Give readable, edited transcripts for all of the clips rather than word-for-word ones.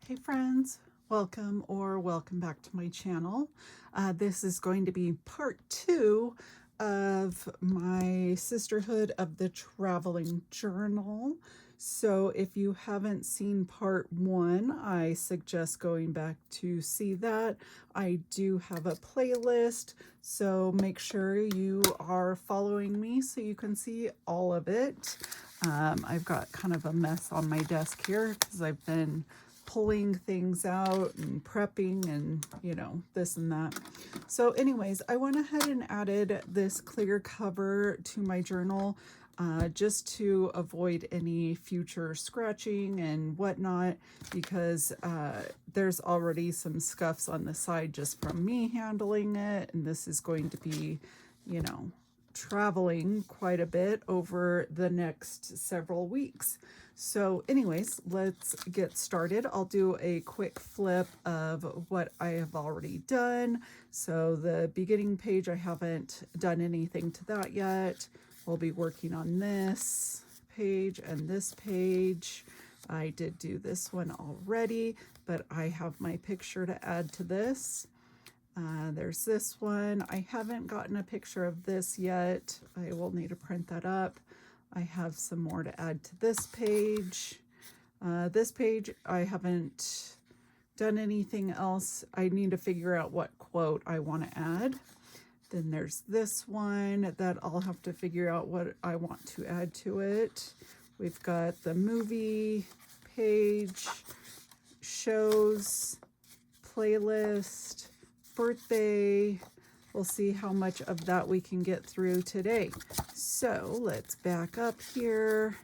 Hey friends, welcome back to my channel. This is going to be part 2 of my Sisterhood of the Traveling Journal. So if you haven't seen part 1, I suggest going back to see that. I do have a playlist, so make sure you are following me so you can see all of it. I've got kind of a mess on my desk here because I've been pulling things out and prepping and this and that. So anyways, I went ahead and added this clear cover to my journal just to avoid any future scratching and whatnot, because there's already some scuffs on the side just from me handling it, and this is going to be traveling quite a bit over the next several weeks. So anyways, let's get started. I'll do a quick flip of what I have already done. So the beginning page, I haven't done anything to that yet. We'll be working on this page and this page. I did do this one already, but I have my picture to add to this. There's this one. I haven't gotten a picture of this yet. I will need to print that up. I have some more to add to this page. This page, I haven't done anything else. I need to figure out what quote I want to add. Then there's this one that I'll have to figure out what I want to add to it. We've got the movie page, shows, playlist, birthday. We'll see how much of that we can get through today. So let's back up here.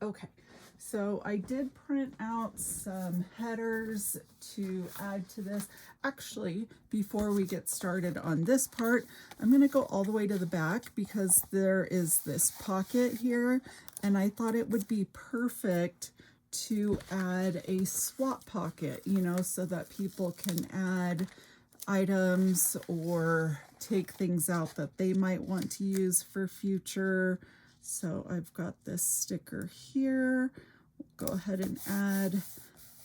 Okay, so I did print out some headers to add to this. Actually, before we get started on this part, I'm going to go all the way to the back because there is this pocket here, and I thought it would be perfect to add a swap pocket, so that people can add items or take things out that they might want to use for future. So I've got this sticker here. We'll go ahead and add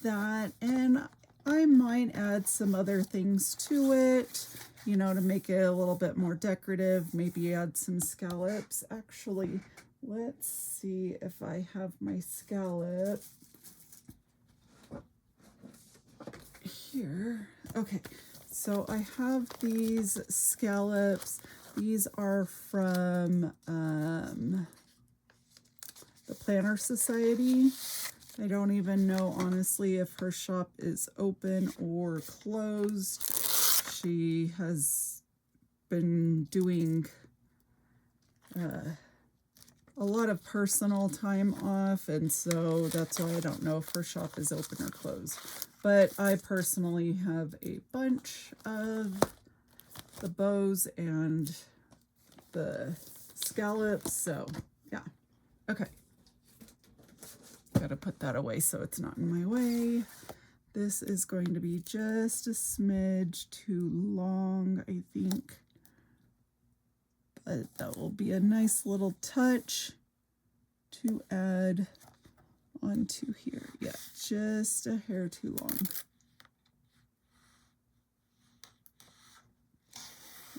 that, and I might add some other things to it, to make it a little bit more decorative. Maybe add some scallops. Actually, let's see if I have my scallop here. Okay, so I have these scallops. These are from the Planner Society. I don't even know, honestly, if her shop is open or closed. She has been doing a lot of personal time off, and so that's why I don't know if her shop is open or closed. But I personally have a bunch of the bows and the scallops, so yeah. Okay. Gotta put that away so it's not in my way. This is going to be just a smidge too long, I think. But that will be a nice little touch to add onto here. Yeah, just a hair too long.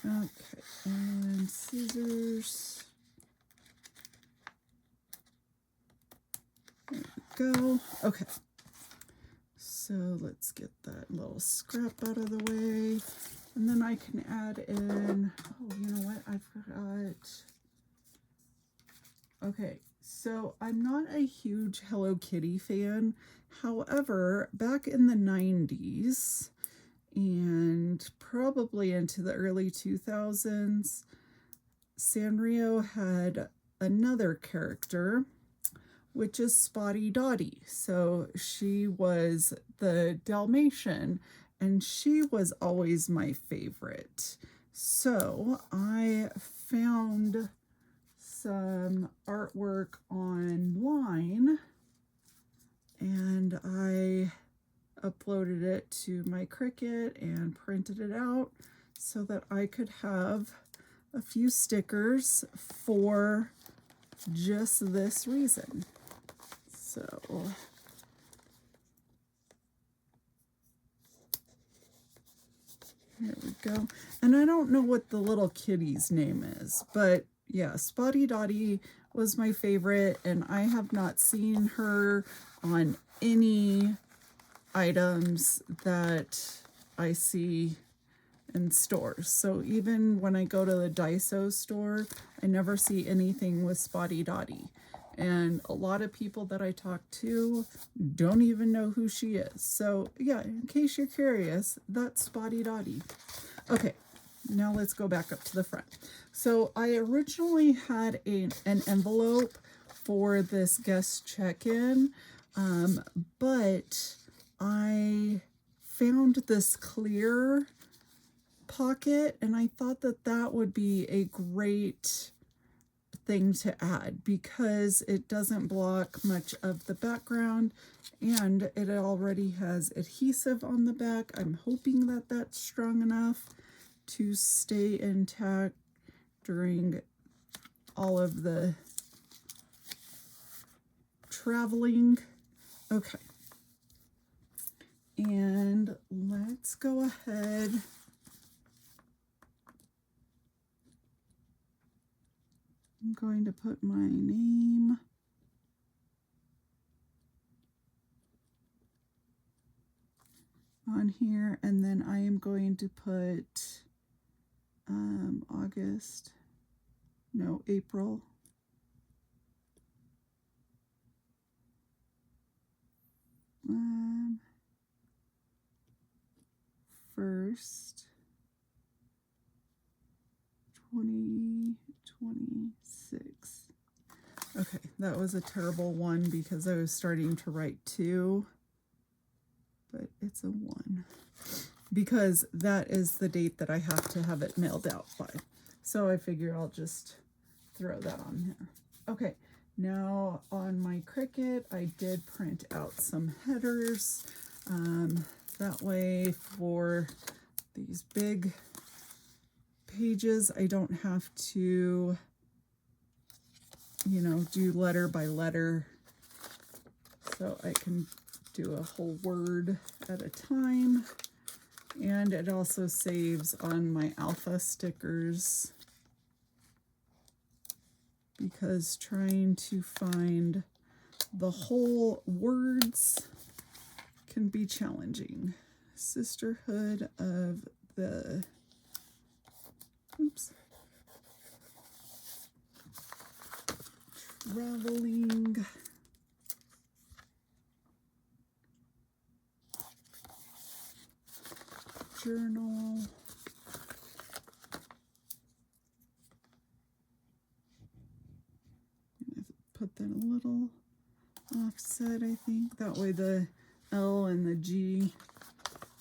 Okay, and scissors. There we go. Okay, so let's get that little scrap out of the way. And then I can add in, oh, you know what? I forgot. Okay, so I'm not a huge Hello Kitty fan. However, back in the 90s and probably into the early 2000s, Sanrio had another character, which is Spotty Dotty. So she was the Dalmatian, and she was always my favorite. So I found some artwork online, and I uploaded it to my Cricut and printed it out so that I could have a few stickers for just this reason. So go. And I don't know what the little kitty's name is, but yeah, Spotty Dotty was my favorite, and I have not seen her on any items that I see in stores. So even when I go to the Daiso store, I never see anything with Spotty Dotty. And a lot of people that I talk to don't even know who she is. So yeah, in case you're curious, that's Spotty Dotty. Okay, now let's go back up to the front. So I originally had an envelope for this guest check-in, but I found this clear pocket, and I thought that that would be a great thing to add because it doesn't block much of the background, and it already has adhesive on the back. I'm hoping that that's strong enough to stay intact during all of the traveling. Okay, and let's go ahead I'm going to put my name on here, and then I am going to put April. First, 2026. Okay, that was a terrible one because I was starting to write 2, but it's a 1 because that is the date that I have to have it mailed out by. So I figure I'll just throw that on here. Okay, now on my Cricut, I did print out some headers. That way for these big pages, I don't have to, do letter by letter. So I can do a whole word at a time. And it also saves on my alpha stickers because trying to find the whole words can be challenging. Sisterhood of the Traveling Journal. Put that a little offset, I think. That way the L and the G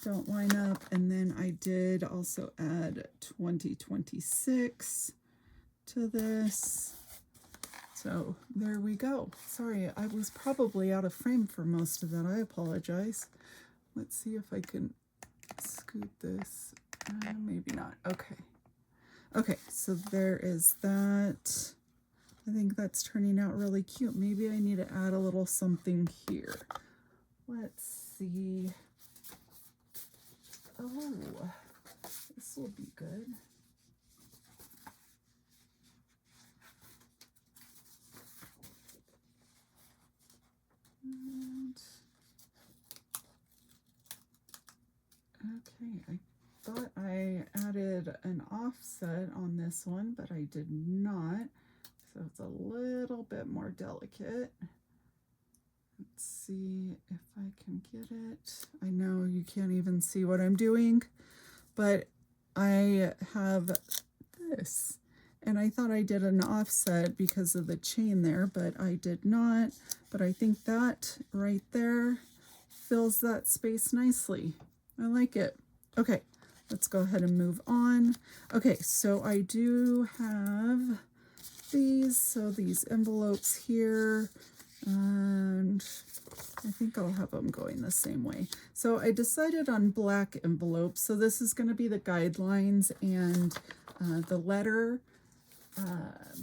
don't line up. And then I did also add 2026 to this. So there we go. Sorry, I was probably out of frame for most of that. I apologize. Let's see if I can scoot this. Maybe not. Okay. Okay, so there is that. I think that's turning out really cute. Maybe I need to add a little something here. Let's see. Oh, this will be good. And, okay, I thought I added an offset on this one, but I did not. So it's a little bit more delicate. Let's see if I can get it. I know you can't even see what I'm doing, but I have this. And I thought I did an offset because of the chain there, but I did not. But I think that right there fills that space nicely. I like it. Okay, let's go ahead and move on. Okay, so I do have these. So these envelopes here, and I think I'll have them going the same way. So I decided on black envelopes. So this is going to be the guidelines and the letter.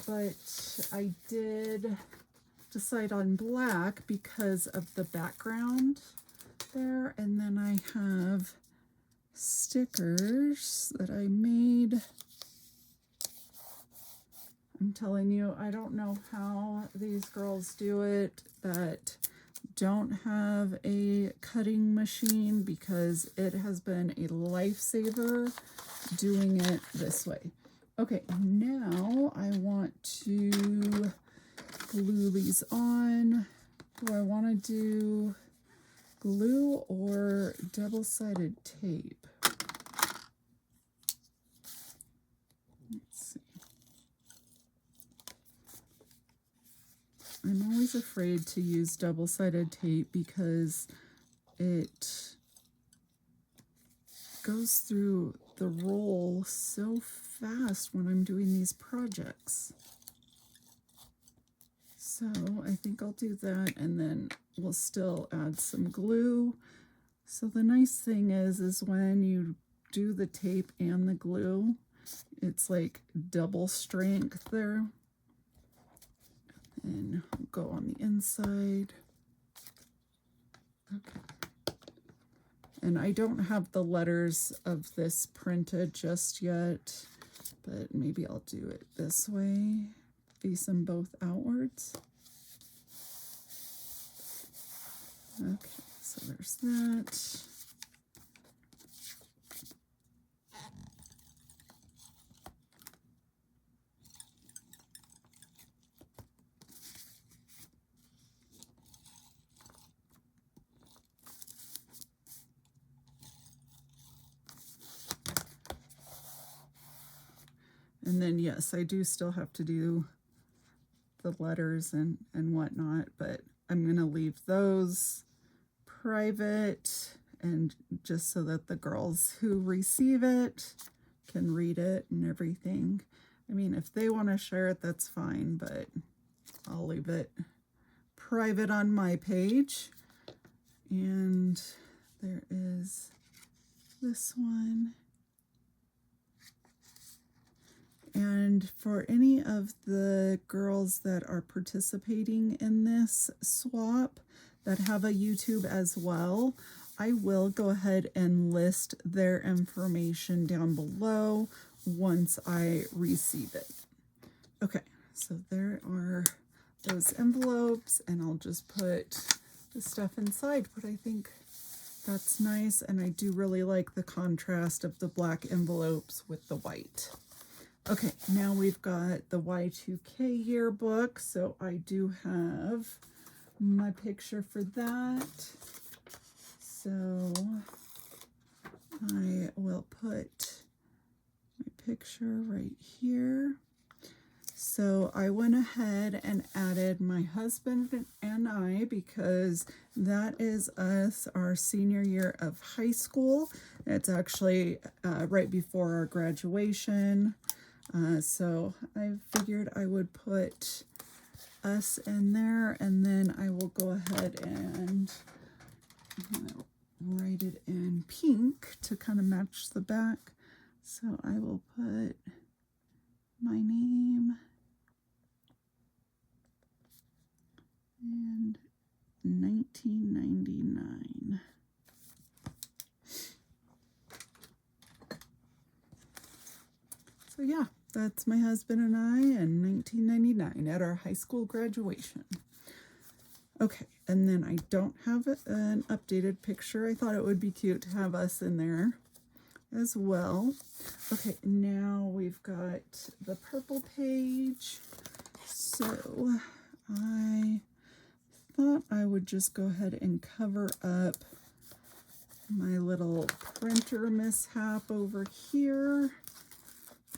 But I did decide on black because of the background there. And then I have stickers that I made. I'm telling you, I don't know how these girls do it that don't have a cutting machine, because it has been a lifesaver doing it this way. Okay, now I want to glue these on. Do I want to do glue or double-sided tape? Let's see. I'm always afraid to use double-sided tape because it goes through the roll so fast when I'm doing these projects. So I think I'll do that, and then we'll still add some glue. So the nice thing is when you do the tape and the glue, it's like double strength there. And go on the inside. Okay. And I don't have the letters of this printed just yet, but maybe I'll do it this way, face them both outwards. Okay, so there's that. And then, yes, I do still have to do the letters and whatnot, but I'm going to leave those private, and just so that the girls who receive it can read it and everything. I mean, if they want to share it, that's fine, but I'll leave it private on my page. And there is this one. And for any of the girls that are participating in this swap that have a YouTube as well, I will go ahead and list their information down below once I receive it. Okay, so there are those envelopes, and I'll just put the stuff inside, but I think that's nice, and I do really like the contrast of the black envelopes with the white. Okay, now we've got the Y2K yearbook, so I do have my picture for that. So I will put my picture right here. So I went ahead and added my husband and I, because that is us, our senior year of high school. It's actually right before our graduation. So I figured I would put us in there, and then I will go ahead and write it in pink to kind of match the back. So I will put my name and 1999. So yeah, that's my husband and I in 1999 at our high school graduation. Okay, and then I don't have an updated picture. I thought it would be cute to have us in there as well. Okay, now we've got the purple page. So I thought I would just go ahead and cover up my little printer mishap over here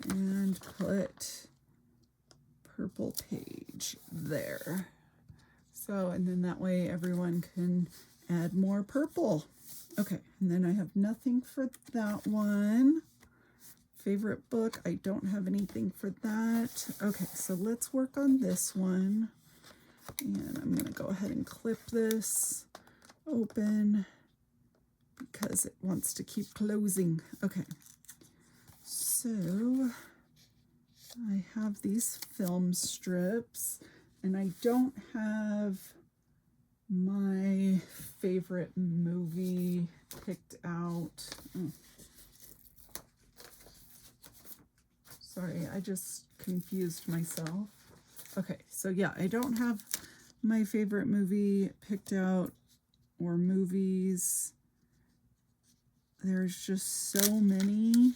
and put purple page there. So, and then that way everyone can add more purple. Okay, and then I have nothing for that one. Favorite book, I don't have anything for that. Okay, so let's work on this one. And I'm going to go ahead and clip this open because it wants to keep closing. Okay, so I have these film strips, and I don't have my favorite movie picked out. Oh, Sorry, I just confused myself. Okay, so yeah, I don't have my favorite movie picked out or movies. There's just so many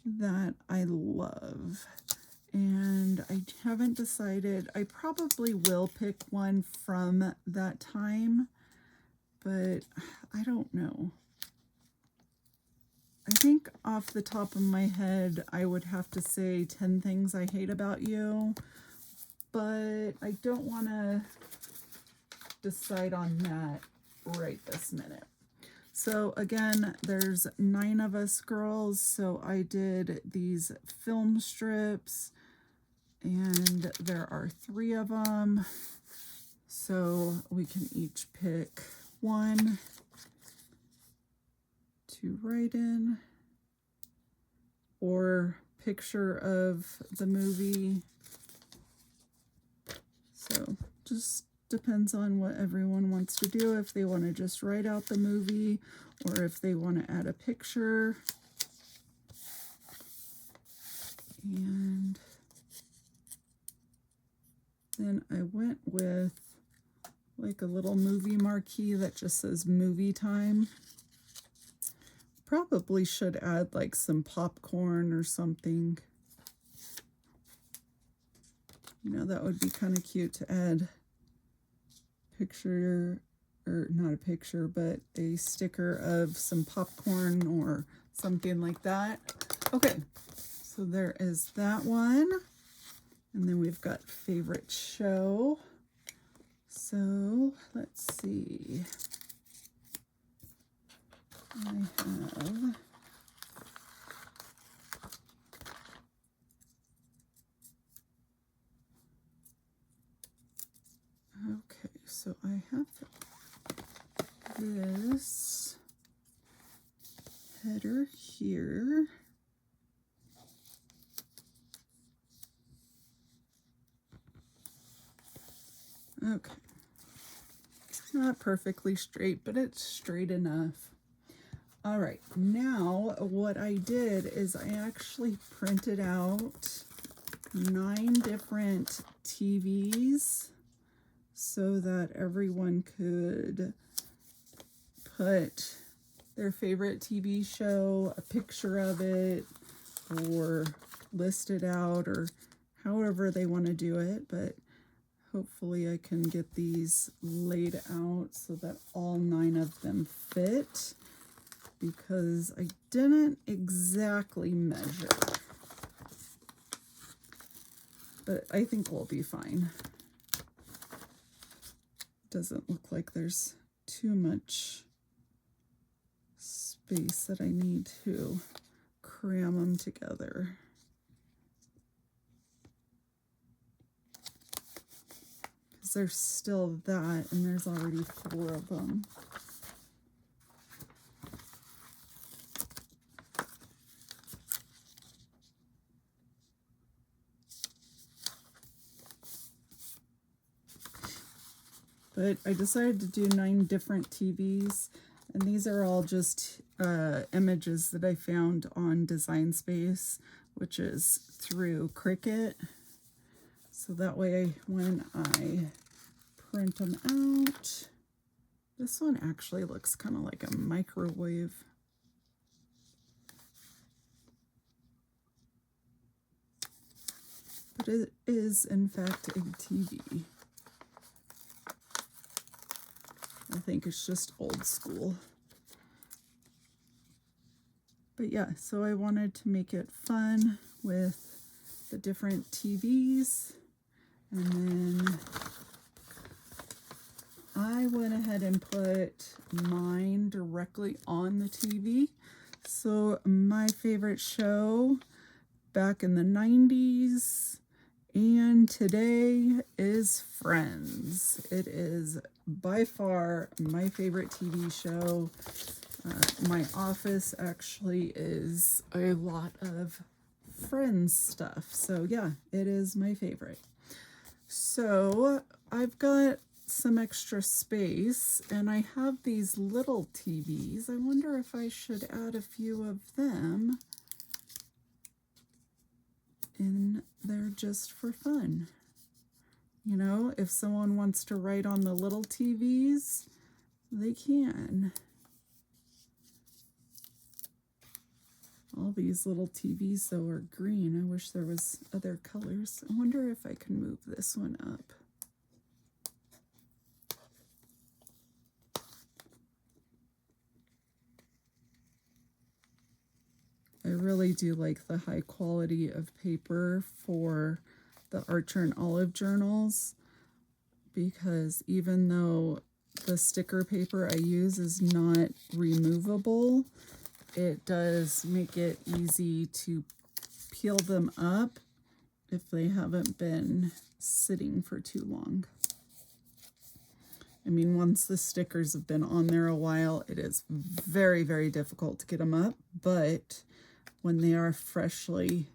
that I love. And I haven't decided. I probably will pick one from that time, but I don't know. I think off the top of my head, I would have to say 10 Things I Hate About You, but I don't want to decide on that right this minute. So again, there's 9 of us girls, so I did these film strips, and there are 3 of them, so we can each pick one to write in, or picture of the movie. So just depends on what everyone wants to do, if they want to just write out the movie or if they want to add a picture. And then I went with like a little movie marquee that just says movie time. Probably should add like some popcorn or something. You know, that would be kind of cute to add picture, or not a picture, but a sticker of some popcorn or something like that. Okay, so there is that one. And then we've got favorite show. So let's see. I have okay, so I have this header here. Okay. It's not perfectly straight, but it's straight enough. All right, now what I did is I actually printed out 9 different TVs so that everyone could put their favorite TV show, a picture of it, or list it out, or however they want to do it. But hopefully I can get these laid out so that all 9 of them fit, because I didn't exactly measure. But I think we'll be fine. Doesn't look like there's too much space that I need to cram them together. Because there's still that, and there's already 4 of them. But I decided to do 9 different TVs, and these are all just images that I found on Design Space, which is through Cricut. So that way when I print them out, this one actually looks kind of like a microwave. But it is in fact a TV. I think it's just old school. But yeah, so I wanted to make it fun with the different TVs. And then I went ahead and put mine directly on the TV. So my favorite show back in the 90s and today is Friends. It is by far my favorite TV show. My office actually is a lot of Friends stuff. So yeah, it is my favorite. So I've got some extra space and I have these little TVs. I wonder if I should add a few of them. and they're just for fun. You know, if someone wants to write on the little TVs, they can. All these little TVs, though, are green. I wish there was other colors. I wonder if I can move this one up. I really do like the high quality of paper for the Archer and Olive journals, because even though the sticker paper I use is not removable, it does make it easy to peel them up if they haven't been sitting for too long. I mean, once the stickers have been on there a while, it is very, very difficult to get them up, but when they are freshly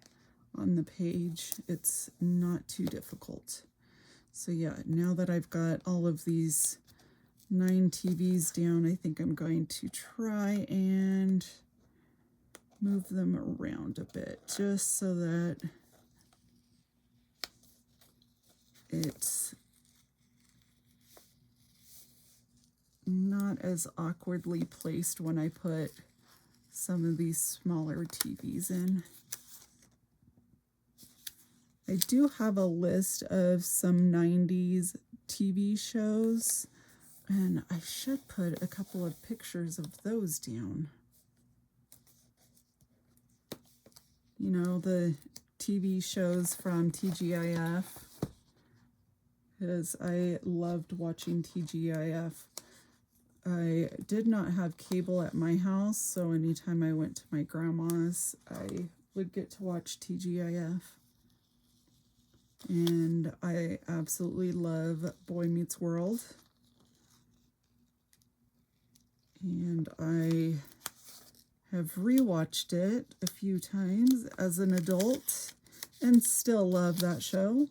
on the page, it's not too difficult. So yeah, now that I've got all of these 9 TVs down, I think I'm going to try and move them around a bit, just so that it's not as awkwardly placed when I put some of these smaller TVs in. I do have a list of some 90s TV shows, and I should put a couple of pictures of those down. You know, the TV shows from TGIF, because I loved watching TGIF. I did not have cable at my house, so anytime I went to my grandma's, I would get to watch TGIF. And I absolutely love Boy Meets World. And I have rewatched it a few times as an adult and still love that show.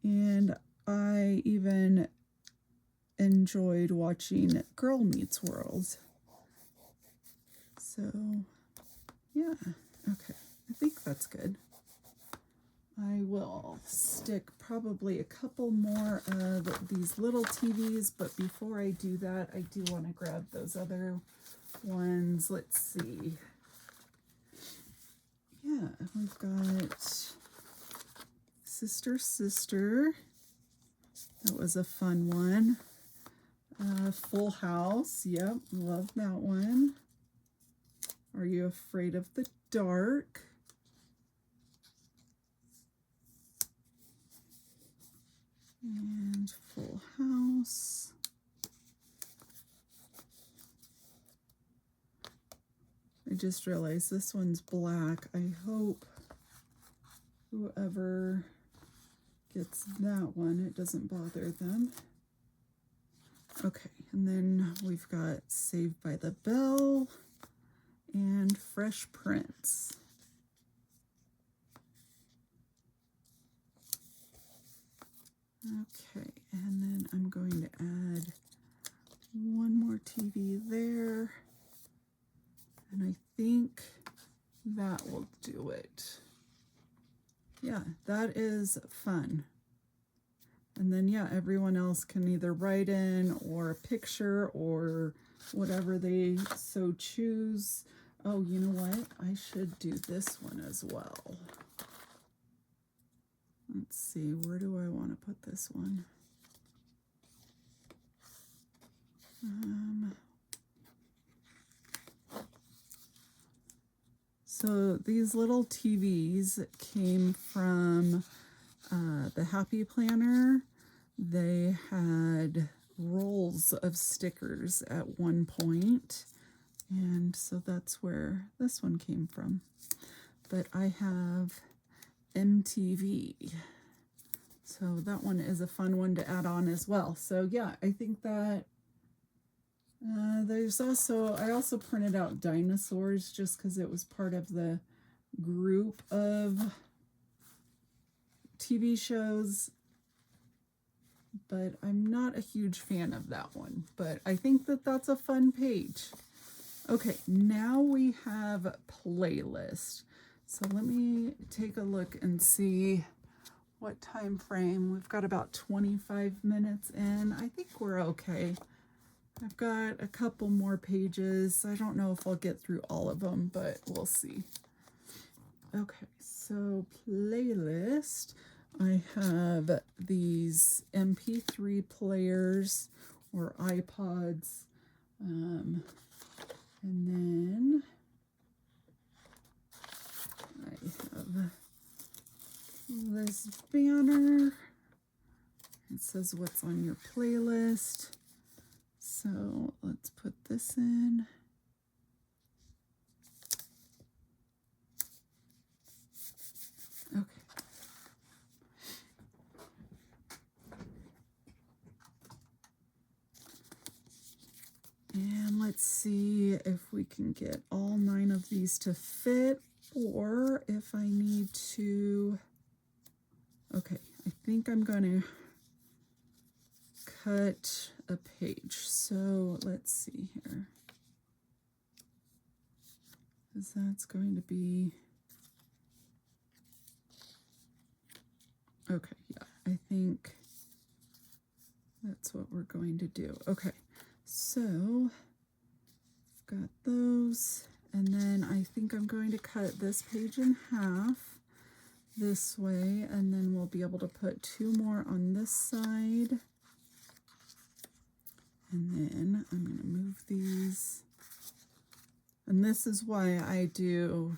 And I even enjoyed watching Girl Meets World. So, yeah, okay, I think that's good. I will stick probably a couple more of these little TVs, but before I do that, I do want to grab those other ones. Let's see. Yeah, we've got Sister. That was a fun one. Full House. Yep, love that one. Are You Afraid of the Dark? And Full House. I just realized this one's black. I hope whoever gets that one, it doesn't bother them. Okay, and then we've got Saved by the Bell and Fresh Prince. Okay, and then I'm going to add one more TV there, and I think that will do it. Yeah, that is fun. And then, yeah, everyone else can either write in or a picture or whatever they so choose. Oh, you know what? I should do this one as well. Let's see, where do I want to put this one? So these little TVs came from the Happy Planner. They had rolls of stickers at one point, and so that's where this one came from. But I have MTV, so that one is a fun one to add on as well. So yeah, I think that there's also, I also printed out dinosaurs just because it was part of the group of TV shows, but I'm not a huge fan of that one, but I think that that's a fun page. Okay, now we have playlist. So let me take a look and see what time frame. We've got about 25 minutes in. I think we're okay. I've got a couple more pages. I don't know if I'll get through all of them, but we'll see. Okay, so playlist. I have these MP3 players or iPods. And then I have this banner. It says what's on your playlist. So let's put this in. Okay. And let's see if we can get all 9 of these to fit, or if I need to. Okay, I think I'm going to cut a page. So let's see here. Because that's going to be. Okay, yeah, I think that's what we're going to do. Okay, so I've got those, and then I think I'm going to cut this page in half this way, and then we'll be able to put 2 more on this side. And then I'm going to move these. And this is why I do,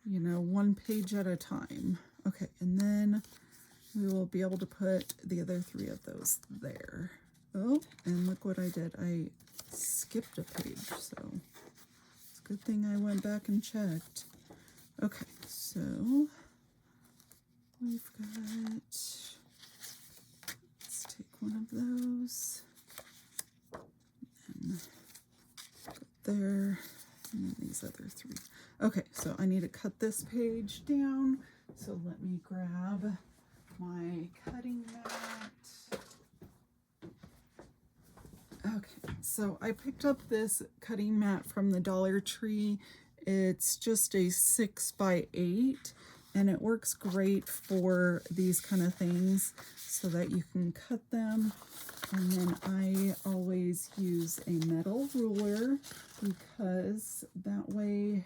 1 page at a time. Okay, and then we will be able to put the other 3 of those there. Oh, and look what I did. I skipped a page, so it's a good thing I went back and checked. Okay, so we've got, let's take one of those, and put there, and then these other 3. Okay, so I need to cut this page down, so let me grab my cutting mat. Okay, so I picked up this cutting mat from the Dollar Tree. It's just a 6x8, and it works great for these kind of things so that you can cut them. And then I always use a metal ruler because that way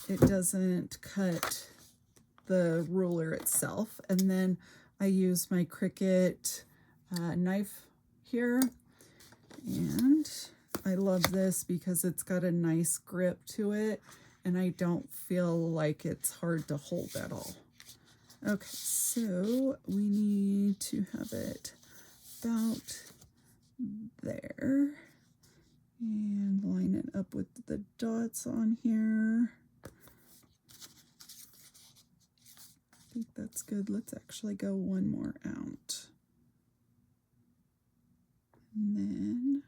it doesn't cut the ruler itself. And then I use my Cricut knife here, and I love this because it's got a nice grip to it, and I don't feel like it's hard to hold at all. Okay, so we need to have it about there and line it up with the dots on here. I think that's good. Let's actually go 1 more out. And then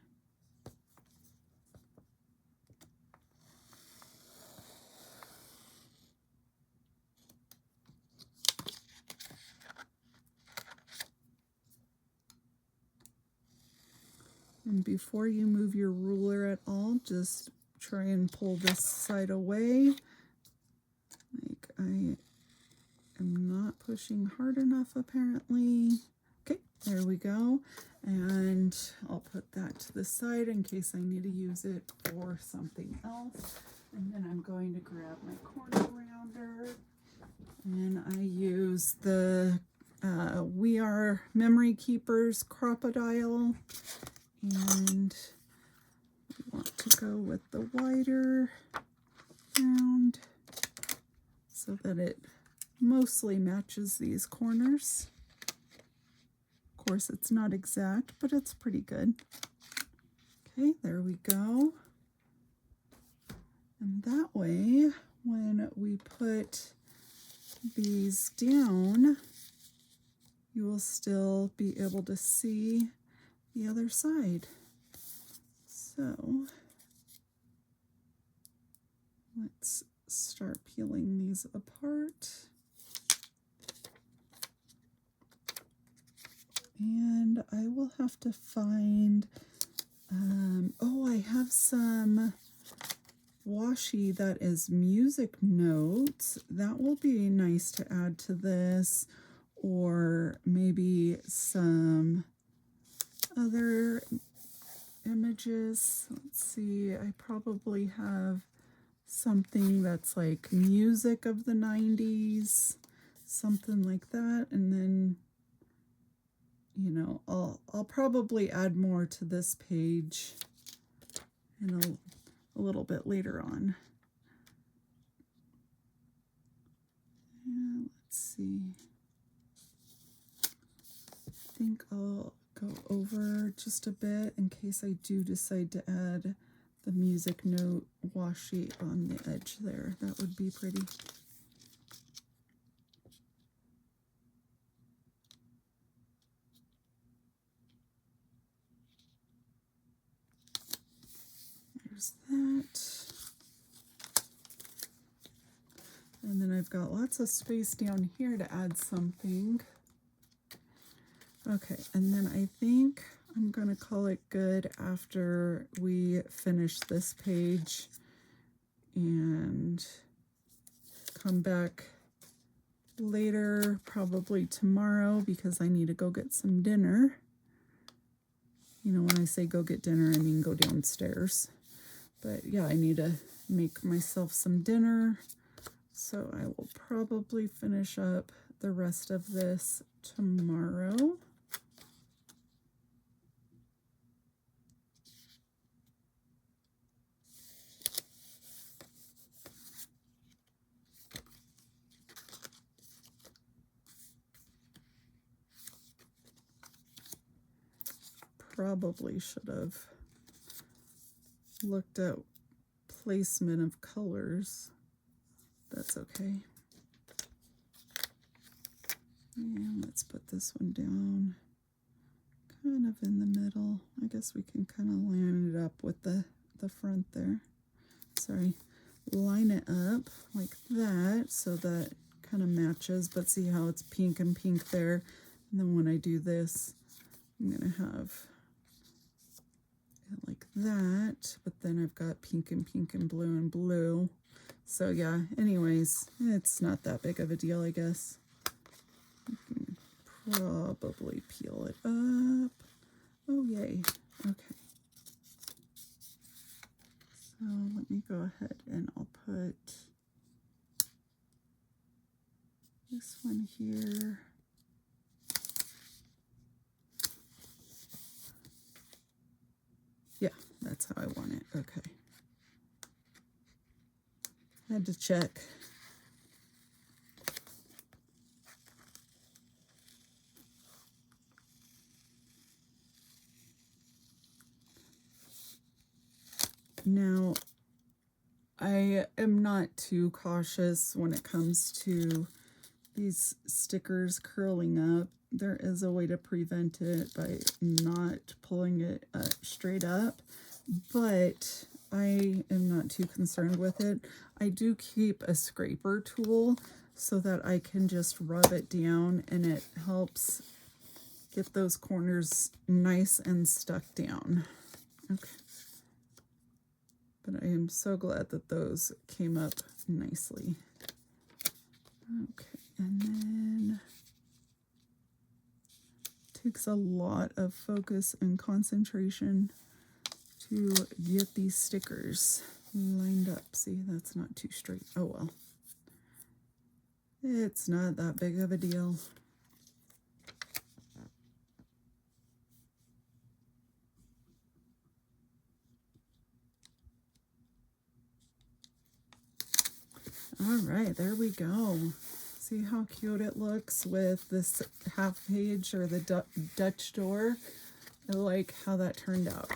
before you move your ruler at all, just try and pull this side away. Like I am not pushing hard enough apparently. Okay, there we go. And I'll put that to the side in case I need to use it for something else. And then I'm going to grab my corner rounder, and I use the We Are Memory Keepers Crocodile, and we want to go with the wider round so that it mostly matches these corners. Of course, it's not exact, but it's pretty good. Okay, there we go. And that way, when we put these down, you will still be able to see the other side. So let's start peeling these apart. And I will have to find, oh, I have some washi that is music notes. That will be nice to add to this, or maybe some other images. Let's see, I probably have something that's like music of the 90s, something like that, and then, you know, I'll probably add more to this page in a little bit later on. And let's see. I think I'll go over just a bit in case I do decide to add the music note washi on the edge there. That would be pretty. There's that. And then I've got lots of space down here to add something. Okay, and then I think I'm going to call it good after we finish this page and come back later, probably tomorrow, because I need to go get some dinner. You know, when I say go get dinner, I mean go downstairs. But yeah, I need to make myself some dinner. So I will probably finish up the rest of this tomorrow. Probably should have looked at placement of colors. That's okay. And let's put this one down kind of in the middle. I guess we can kind of line it up with the front there. Sorry, line it up like that so that kind of matches, but see how it's pink and pink there. And then when I do this, I'm gonna have it like that, but then I've got pink and pink and blue. So yeah, anyways, it's not that big of a deal, I guess. You can probably peel it up. Oh, yay. Okay. So let me go ahead and I'll put this one here. Yeah, that's how I want it. Okay. Had to check. Now, I am not too cautious when it comes to these stickers curling up. There is a way to prevent it by not pulling it straight up, but I am not too concerned with it. I do keep a scraper tool so that I can just rub it down and it helps get those corners nice and stuck down. Okay. But I am so glad that those came up nicely. Okay, and then it takes a lot of focus and concentration to get these stickers lined up. See, that's not too straight. Oh well. It's not that big of a deal. All right, there we go. See how cute it looks with this half page or the Dutch door? I like how that turned out.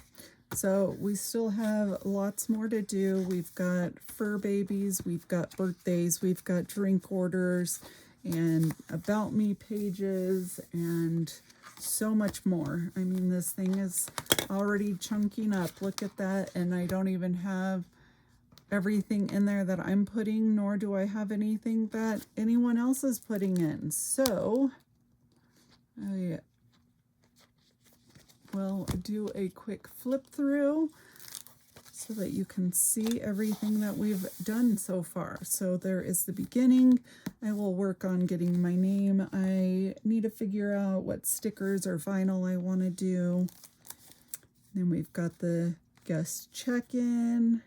So we still have lots more to do. We've got fur babies, we've got birthdays, we've got drink orders and about me pages and so much more. I mean, this thing is already chunking up. Look at that. And I don't even have everything in there that I'm putting, nor do I have anything that anyone else is putting in. So I will do a quick flip through. so that you can see everything that we've done so far. So there is the beginning. I will work on getting my name. I need to figure out what stickers or vinyl I want to do. Then we've got the guest check-in,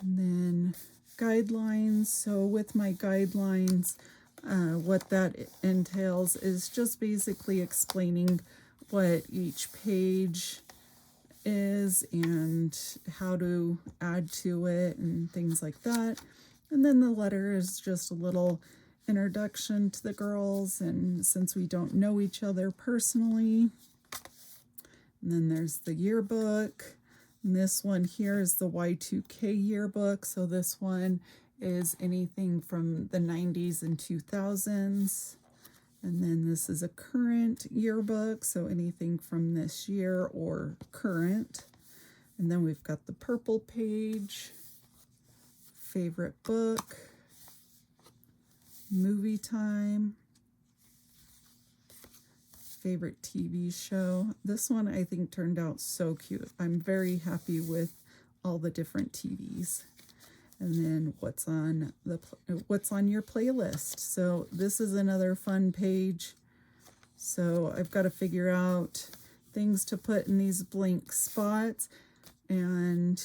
and then guidelines. So with my guidelines, what that entails is just basically explaining what each page is and how to add to it and things like that. And then the letter is just a little introduction to the girls, and since we don't know each other personally. And then there's the yearbook. And this one here is the Y2K yearbook. So this one is anything from the 90s and 2000s. And then this is a current yearbook, so anything from this year or current. And then we've got the purple page, favorite book, movie time, favorite TV show. This one I think turned out so cute. I'm very happy with all the different TVs. And then what's on your playlist. So this is another fun page. So I've got to figure out things to put in these blank spots, and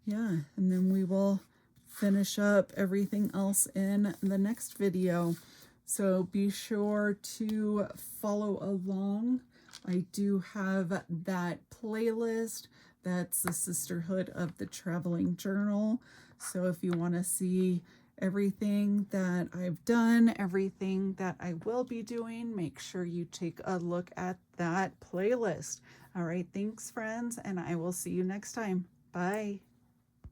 yeah, and then we will finish up everything else in the next video. So be sure to follow along. I do have that playlist. That's the Sisterhood of the Traveling Journal. So if you want to see everything that I've done, everything that I will be doing, make sure you take a look at that playlist. All right, thanks friends, and I will see you next time. Bye.